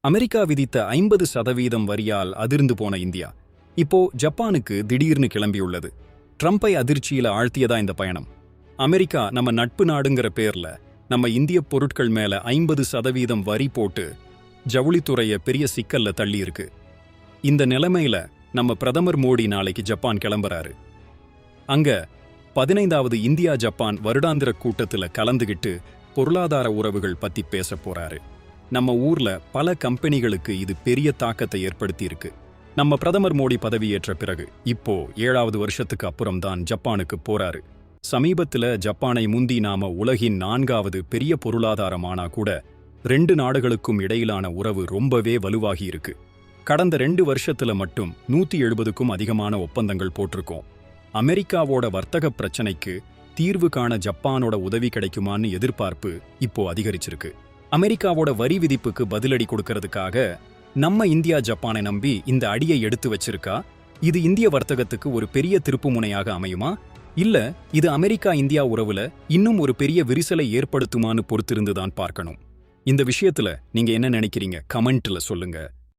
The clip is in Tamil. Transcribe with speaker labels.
Speaker 1: அமெரிக்கா விதித்த 50% வரியால் அதிர்ந்து போன இந்தியா இப்போ ஜப்பானுக்கு திடீர்னு கிளம்பியுள்ளது. ட்ரம்பை அதிர்ச்சியில ஆழ்த்தியதா இந்த பயணம். அமெரிக்கா நம்ம நட்பு நாடுங்கிற பேர்ல நம்ம இந்திய பொருட்கள் மேல 50% வரி போட்டு ஜவுளித்துறைய பெரிய சிக்கல்ல தள்ளி இருக்கு. இந்த நிலைமையில நம்ம பிரதமர் மோடி நாளைக்கு ஜப்பான் கிளம்புறாரு. அங்க 15வது இந்தியா ஜப்பான் வருடாந்திர கூட்டத்துல கலந்துகிட்டு பொருளாதார உறவுகள் பத்தி பேச போறாரு. நம்ம ஊர்ல பல கம்பெனிகளுக்கு இது பெரிய தாக்கத்தை ஏற்படுத்தி இருக்கு. நம்ம பிரதமர் மோடி பதவியேற்ற பிறகு இப்போ 7வது வருஷத்துக்கு அப்புறம்தான் ஜப்பானுக்கு போறாரு. சமீபத்துல ஜப்பானை முந்தி நாம உலகின் 4வது பெரிய பொருளாதாரமானா கூட 2 நாடுகளுக்கும் இடையிலான உறவு ரொம்பவே வலுவாகி இருக்கு. கடந்த 2 வருஷத்துல மட்டும் 170க்கும் அதிகமான ஒப்பந்தங்கள் போட்டிருக்கோம். அமெரிக்காவோட வர்த்தக பிரச்சனைக்கு தீர்வு காண ஜப்பானோட உதவி கிடைக்குமான்னு எதிர்பார்ப்பு இப்போ அதிகரிச்சிருக்கு. அமெரிக்காவோட வரி விதிப்புக்கு பதிலடி கொடுக்கறதுக்காக நம்ம இந்தியா ஜப்பானை நம்பி இந்த அடியை எடுத்து வச்சிருக்கா. இது இந்திய வர்த்தகத்துக்கு ஒரு பெரிய திருப்புமுனையாக அமையுமா, இல்ல இது அமெரிக்கா இந்தியா உறவுல இன்னும் ஒரு பெரிய விரிசலை ஏற்படுத்துமான்னு பொறுத்திருந்துதான் பார்க்கணும். இந்த விஷயத்துல நீங்க என்ன நினைக்கிறீங்க? கமெண்ட்ல சொல்லுங்க.